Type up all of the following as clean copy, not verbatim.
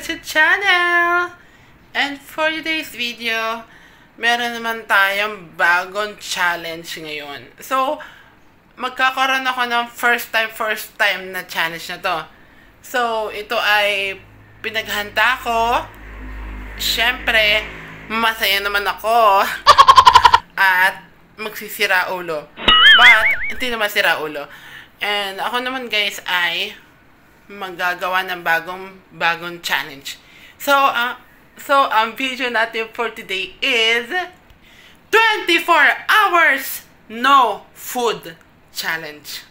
YouTube channel! And for today's video, meron naman tayong bagong challenge ngayon. So, magkakaroon ako ng first time na challenge na to. So, ito ay pinaghanda ko. Siyempre, masaya naman ako. At magsisira ulo. But, hindi naman sira ulo. And ako naman guys ay maggagawa ng bagong challenge. So, ang video natin for today is 24 hours no food challenge.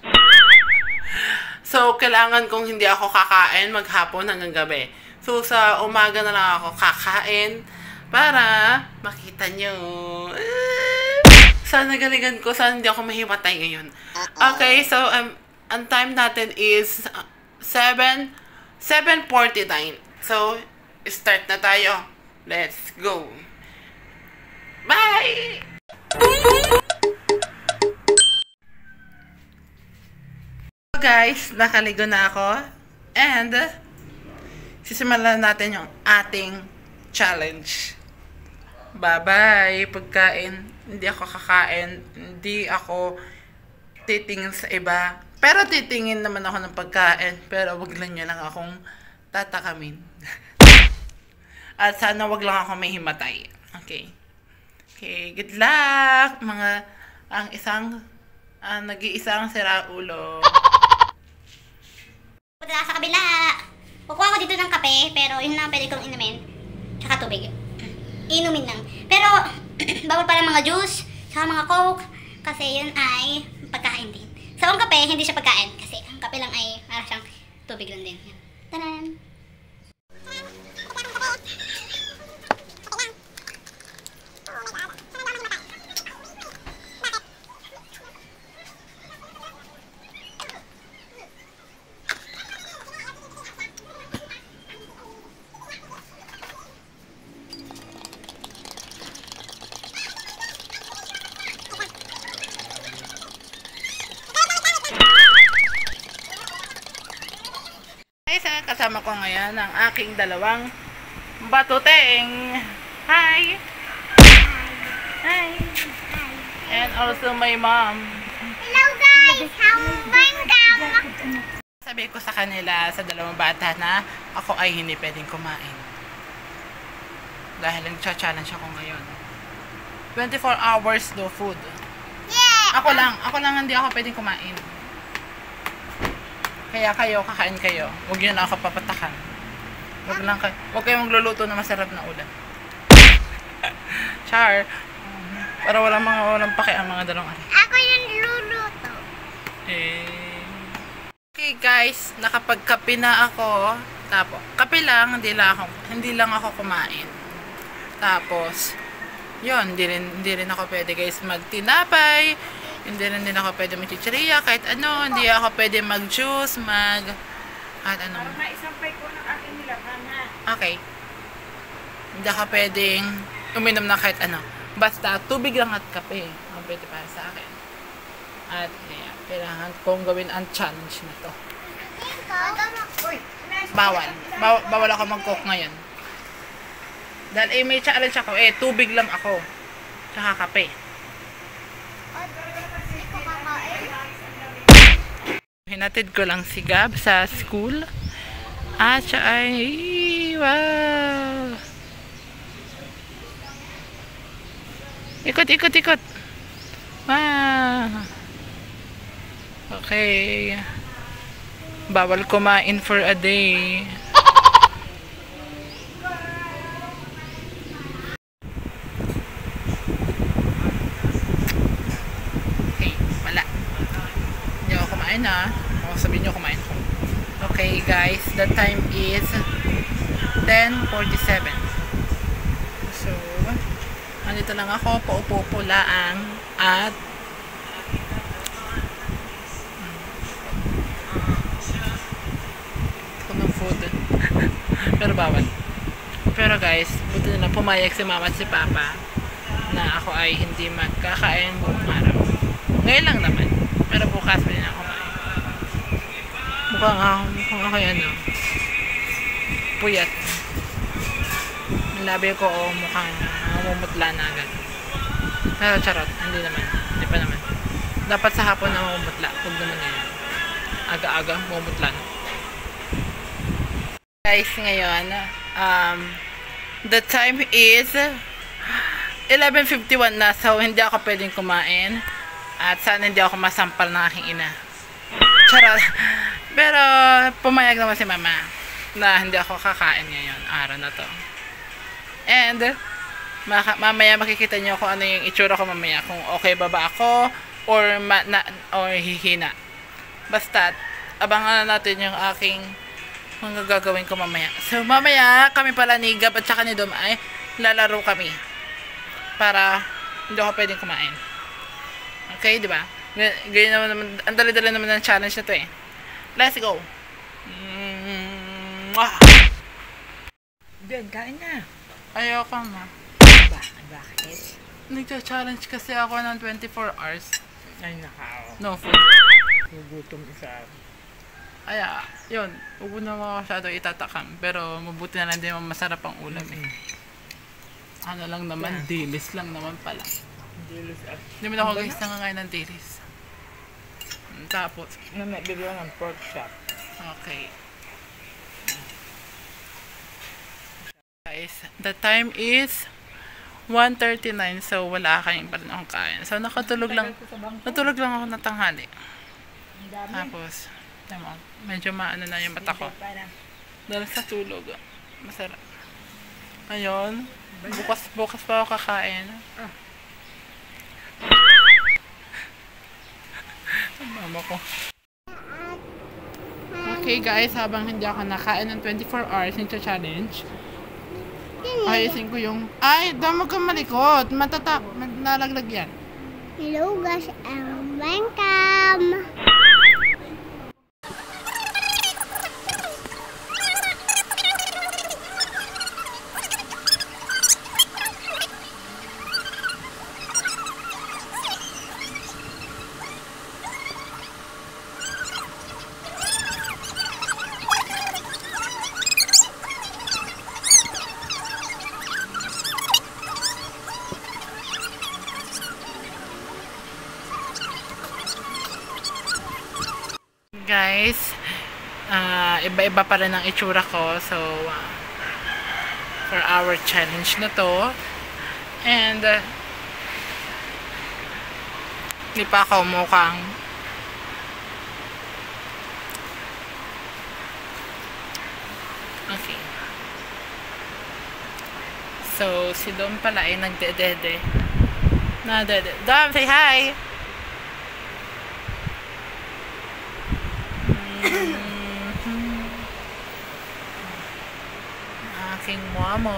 So, kailangan kung hindi ako kakain maghapon hanggang gabi. So, sa umaga na lang ako kakain para makita nyo. Sana galingan ko. Sana hindi ako mahimatay ngayon. Okay, so, ang time natin is 7:49. So, start na tayo. Let's go. Bye! So guys, nakaligo na ako. And, sisimulan natin yung ating challenge. Bye-bye, pagkain. Hindi ako kakain. Hindi ako titingin sa iba. Pero titingin naman ako ng pagkain. Pero wag lang nyo lang akong tatakamin. At sana wag lang ako may himatay. Okay. Okay, good luck! Nag-iisang sira ulo. Punta sa kabila. Kukuha ko dito ng kape, pero yun lang pwede kong inumin. Tsaka tubig. Inumin lang. Pero, bawal pala mga juice, tsaka mga coke, kasi yun ay pagkain din. So, ang kape, hindi siya pagkain, kasi ang kape lang ay parang siyang tubig lang din. Tanan! Kasama ko ngayon ang aking dalawang batuteng. Hi! Hi! And also my mom. Hello guys! Welcome! Sabi ko sa kanila, sa dalawang bata na ako ay hindi pwedeng kumain. Dahil nag-challenge ako ngayon. 24 hours no food. Yeah! Ako lang hindi ako pwedeng kumain. Kaya kayo, kakain kayo. Huwag nyo na ako papatakan. Huwag kayong magluluto na masarap na ulam. Char. Para walang pake ang mga dalawang ari. Ako yung luluto. Okay guys, nakapagkape na ako. Tapos, kape lang, hindi lang ako kumain. Tapos, yun, hindi rin ako pwede guys magtinapay. Hindi rin ako pwede mag-chichirya, kahit ano, hindi ako pwede mag-juice, kahit ano. Para maisampay ko ng aking nilaban, ha? Okay. Hindi ako pwedeng uminom na kahit ano. Basta, tubig lang at kape. Ang pwede para sa akin. At, kailangan kong gawin ang challenge na to. Bawal ako mag-cook ngayon. Dahil may challenge ako, tubig lang ako. Tsaka kape. Hinatid ko lang si Gab sa school. At siya ay wow. Ikot. Wow. Okay. Bawal kumain for a day. Okay, wala. Hindi ako kumain na. Sabihin nyo kumain ko. Okay guys, the time is 10:47. So, andito lang ako, paupo laang at ng food. Pero bawal. Pero guys, buti na lang pumayag si mama at si papa na ako ay hindi magkakain buong araw. Ngayon lang naman. Pero bukas pa din ako kumain. Mukhang ako yan, no? Puyat. labi ko mukhang mamumutla na agad. Pero charot, hindi naman. Hindi pa naman. Dapat sa hapon na mamumutla. Huwag naman ngayon. Aga-aga, mamumutla na. Guys, ngayon, the time is 11:51 na, so hindi ako pwedeng kumain. At sana hindi ako masampal ng aking ina. Charot. Pero, pumayag naman si mama na hindi ako kakain ngayon, araw na to. And, mamaya makikita nyo kung ano yung itsura ko mamaya. Kung okay ba ako, or hihina. Basta, abangan natin yung aking mga gagawin ko mamaya. So, mamaya, kami pala ni Gab at saka ni Dom ay lalaro kami. Para, hindi ako pwedeng kumain. Okay, di ba? Ganyan naman, ang dali-dali naman ng challenge na to eh. Let's go! Diyan, kain na. Ayoko nga. Bakit? Nagcha-challenge kasi ako ng 24 hours. Ay, nakaw. No food. Nagutom isa. Kaya, yun. Huwag na masyado itatakam. Pero mabuti na lang din masarap ang ulam eh. Ano lang naman, dilis lang naman pala. Dilis at... Hindi mo na ako guys nangangain ng dilis. Tapos, bibili ng pork chop. okay. Guys, the time is 1:39, so wala kayong pa rin akong kain. So, natulog lang ako ng tanghali. Tapos, medyo maano na yung mata ko. Dahil sa tulog. Masarap. Ayun. Bukas pa ako kakain. Mama ko. Okay guys, habang hindi ako nakain ng 24 hours ng challenge, ayusin ko yung... Ay, damo kang malikot. Nalaglag yan. Hello guys, welcome! Guys, iba-iba pa rin ang itsura ko. So, for our challenge na to. And, hindi pa ako mukhang okay. So, si Dom pala ay nagdedede. Dom, say hi! Aking mama.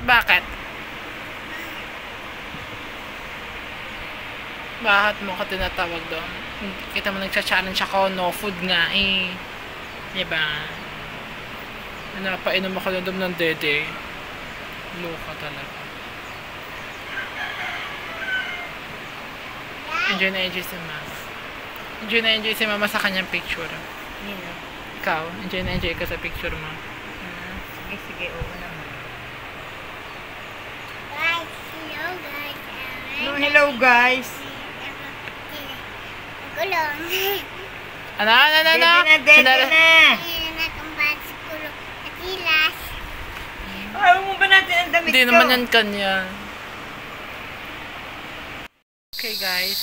Bakit? Bakit mo ka tinatawag doon? Kita mo nagcha-challenge ako, no food nga eh. Diba? Napainom ako doon ng dede. Loka talaga. Enjoy na enjoy si mama. Enjoy na enjoy si mama sa kanyang picture. Yeah. Ikaw, enjoy na enjoy ka sa picture mo. Sige, oo naman. Guys, hello guys. Hello guys. Gulong. Ano? Dede na. Ayaw mo ba natin ang damit ko? Hindi naman yan kanya. Okay guys.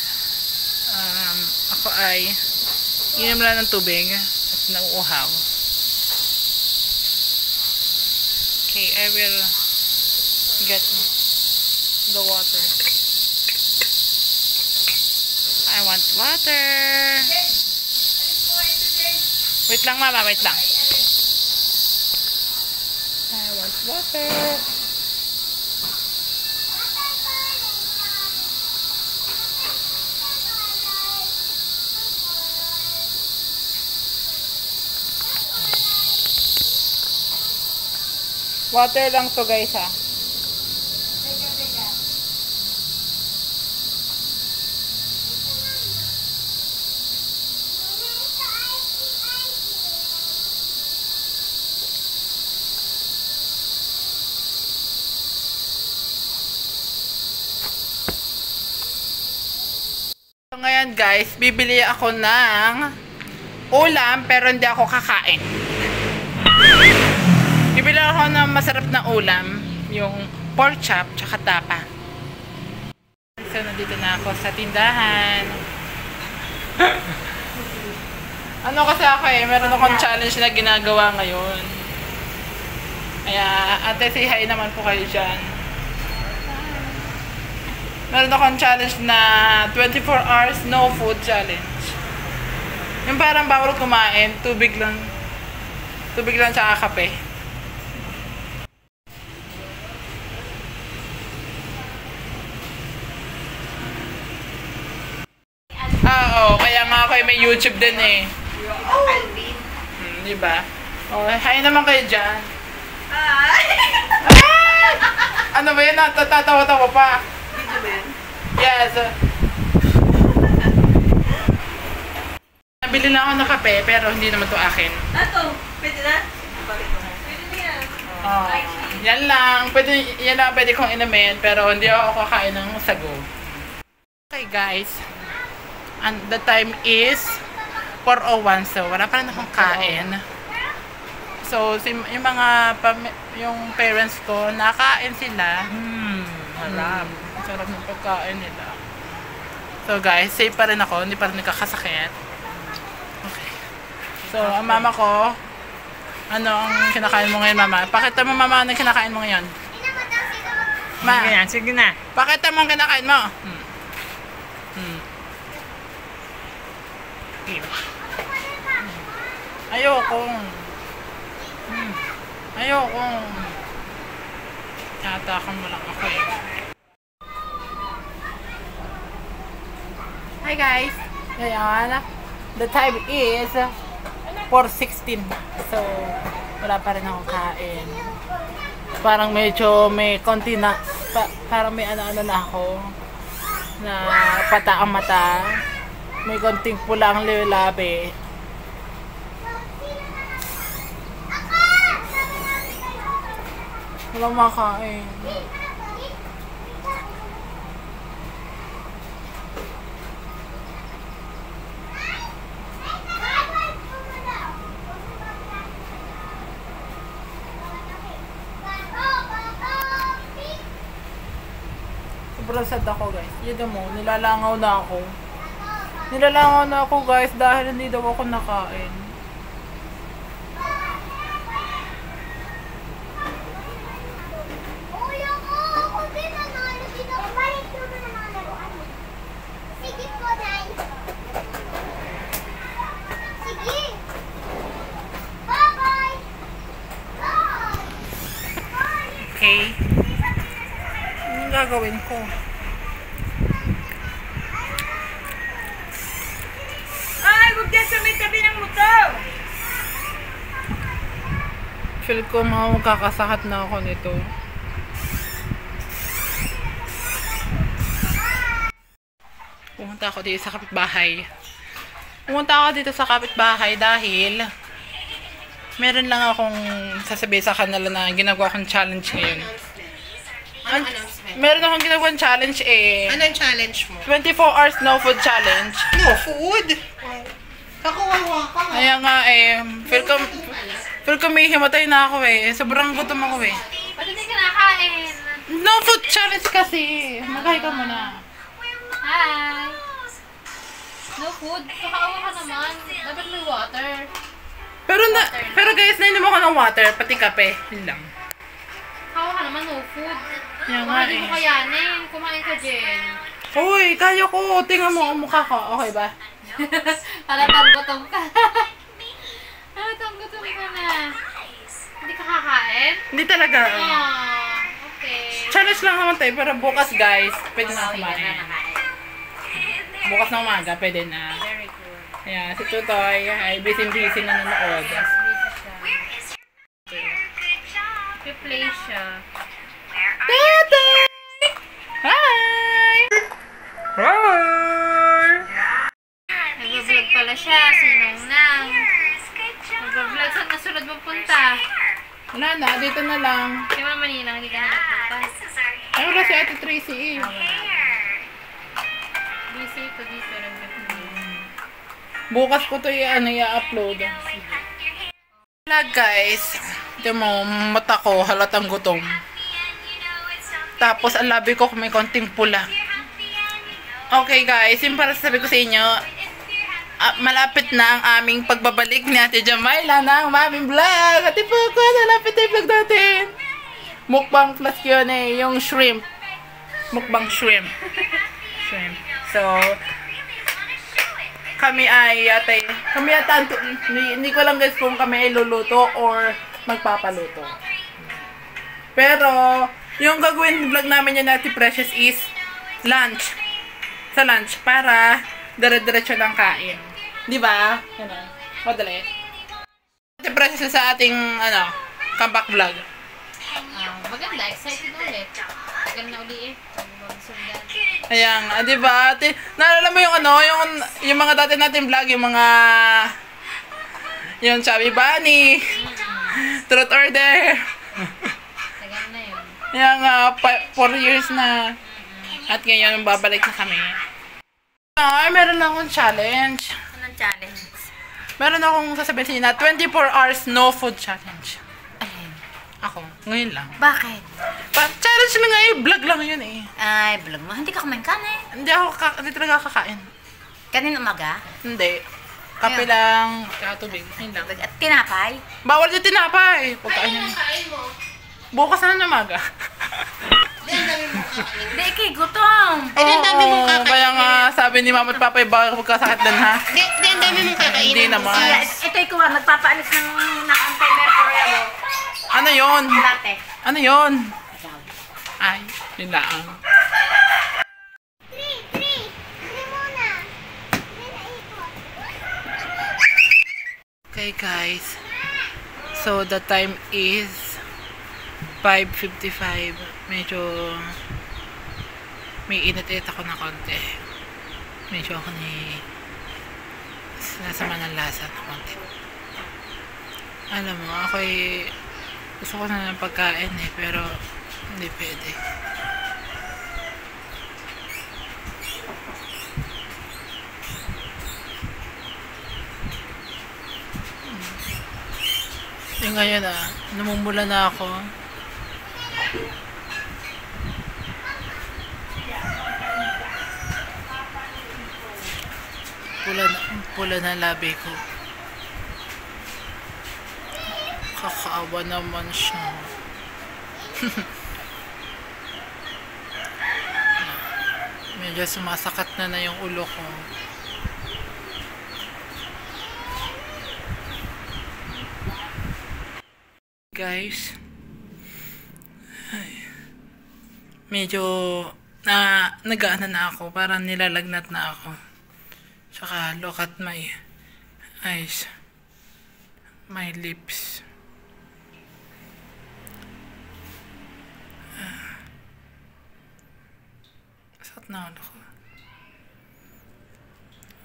Ako ay inom lang ng tubig at nauuhaw. Okay, I will get the water. I want water. Wait lang mama, wait lang. I want water. Water lang to guys ha. Ngayon guys, bibili ako ng ulam pero hindi ako kakain. Bibili ako ng masarap na ulam, yung pork chop tsaka tapa. So nandito na ako sa tindahan. Ano kasi ako meron akong challenge na ginagawa ngayon. Kaya ate, say hi naman po kayo dyan. Meron akong challenge na 24 hours no food challenge. Yung parang bawal kumain, tubig lang tsaka kape. Oo, kaya nga ako may YouTube din eh. Diba? Oh, hi naman kayo dyan. Ay! Ano ba yun? Tatawa-tawa pa. Yes. Nabili na ako ng kape, pero hindi naman to akin. Ato, pwede na? Pwede na yan. Oh, yan lang. Yan lang pwede kong inumin, pero hindi ako kakain ng sago. Okay guys. And the time is 4:01, so wala pa rin akong kain. So, yung mga yung parents ko, nakain sila. Harap. Sarap ng pagkain nila. So guys, safe pa rin ako, hindi pa rin nagkakasakit. Okay. So, ang mama ko, ano ang kinakain mo ngayon, mama? Pakita mo, mama, ano kinakain mo ngayon? Ma, Sige na. pakita mo ang kinakain mo. Ayoko. Ayoko. Tatakan mo lang ako eh. Hi guys! Ngayon, the time is 4:16. So, wala pa rin akong kain. Parang medyo may konti na, parang may ano-ano na ako. Na pata ang mata. May konting pula ang labi. Walang makain. Sobrang sad ako guys. Yun mo, nilalangaw na ako. Nilalangaw na ako guys dahil hindi daw ako nakain. Okay. Anong gagawin ko? Ay, huwag dyan sa may tabi ng motor! Feel ko magkakasakat na ako nito. Pumunta ako dito sa kapitbahay. Dahil meron lang akong sasabihin sa kanila na ginagawa kong challenge ngayon. Meron akong ginagawang challenge eh. Anong challenge mo? 24 hours no food challenge. No food? Kakuwawa ka. Kaya nga eh, feel ko may himatay na ako eh. Sobrang gutom ako eh. Ba't hindi ka nakain? No food challenge kasi. Maghay ka muna. Hi! No food? Kakaawa ka naman. Dapat may water. Pero guys, nainom ako ng water, pati kape. Yun lang. Kakaawa ka naman, no food. Yan Baka nga hindi eh. mo kayanin. Kumain ka, Jen. Uy, kaya ko. Tingnan mo ang mukha ko. Okay ba? Halatang gutom ka. Halatang gutom ka na. Hindi ka kakain? Hindi talaga. Okay. Challenge lang naman tayo, pero bukas guys, pwede na kumain. Bukas na umaga, pwede na. Very good. Ayan, si Tutoy, ay busy-busy na nanood. Replay siya. Tutoy! Hi! Hi! Nag-vlog pala siya, sinong nang. Nag-vlog, saan nasunod mo punta? Wala na, dito na lang. Kaya Mama Manila, hindi ka na nagpunta. Ay, wala si Ate Tracy eh. Busy to different Bukas ko to i-upload. Wala guys. Ito mo, mata ko, halatang gutom. Tapos, ang labi ko may konting pula. Okay guys, yung para sabi ko sa inyo, malapit na ang aming pagbabalik ni Ate Jamaila ng Mami Vlog. Ate Poco, malapit na yung vlog natin. Mukbang plus yun yung shrimp. Mukbang shrimp. So, kami ay hindi ko lang guys kung kami ay luluto or magpapaluto. Pero, yung gagawin vlog namin yan Ate Precious is lunch. Sa lunch para dire-diretso ng kain. Di ba? Ano? Madali. Ate Precious sa ating comeback vlog. Maganda, excited ulit. Maganda uli eh. Ayan, di ba? Naalala mo yung yung mga dati natin vlog, yung Chubby Bunny, Truth or Dare. Tagal na yun. Yung 4 years na. At ngayon, babalik na kami. Ay, meron akong challenge. Anong challenge? Meron akong sasabihin sa inyo na 24 hours no food challenge. Ayun. Ako, ngayon lang. Bakit? Challenge lang nga vlog lang yun eh. Ay, vlog mo. Hindi ka kumain kanin. Hindi talaga kakain. Kanin umaga? Hindi. Kape lang, tubig. Yun lang. At tinapay? Bawal yung tinapay. Pagkain yun. Bukas na umaga. Hindi, kay gutom. Ay, ang dami mong kakainin. Kaya nga, sabi ni mama at papa, bawal magkasakit din ha. Di, ang dami mong kakainin. Hindi naman. Ito ikaw nagpapaalis ng anti-mercury ako. Ano yun? Latte. Ano yun? Ay, yun lang. Okay guys. So the time is 5:55. Medyo may init-init ako na konti. Medyo ako nasama ng lasa na konti. Alam mo, ako'y gusto ko na ng pagkain eh, pero hindi pwede. Yung ngayon namumula na ako. Pula na labi ko. Kakaawa naman siya. Medyo sumasakat na yung ulo ko. Guys, medyo nag-aana na ako, parang nilalagnat na ako. Tsaka look at my eyes, my lips. Sakit na ulo ko.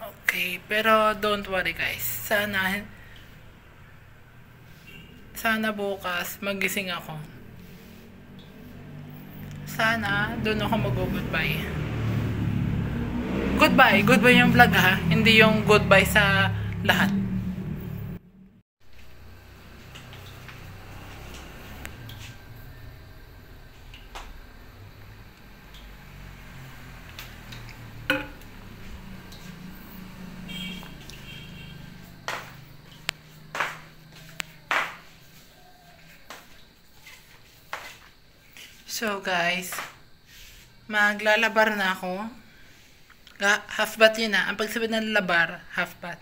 Okay, pero don't worry guys. Sana bukas magising ako. Sana doon ako mag-goodbye. Goodbye yung vlog ha. Hindi yung goodbye sa lahat. So guys, maglalabar na ako. Half bath yun na. Ang pagsabi ng labar, half bath.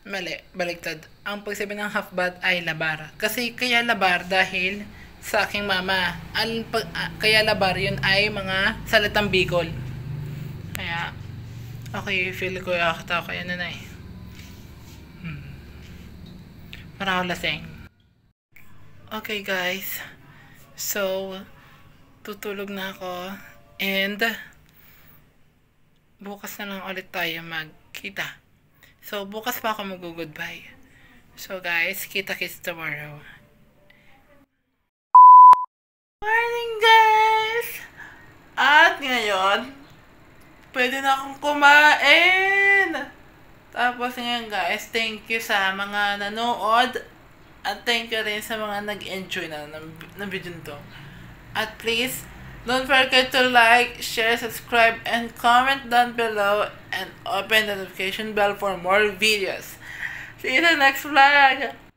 Mali, baliktad. Ang pagsabi ng half bath ay labar. Kasi kaya labar dahil sa aking mama. Kaya labar yun ay mga salitang Bicol. Kaya, okay, feel ko yakata ko yan na eh. Para ako laseng. Okay guys. So, tutulog na ako. And, bukas na lang ulit tayo magkita. So, bukas pa ako mag-goodbye. So, guys, kita-kits tomorrow. Morning, guys! At ngayon, pwede na akong kumain. Tapos ngayon guys, thank you sa mga nanood. At thank you rin sa mga nag-enjoy ng video nito. At please, don't forget to like, share, subscribe, and comment down below. And open the notification bell for more videos. See you in the next vlog.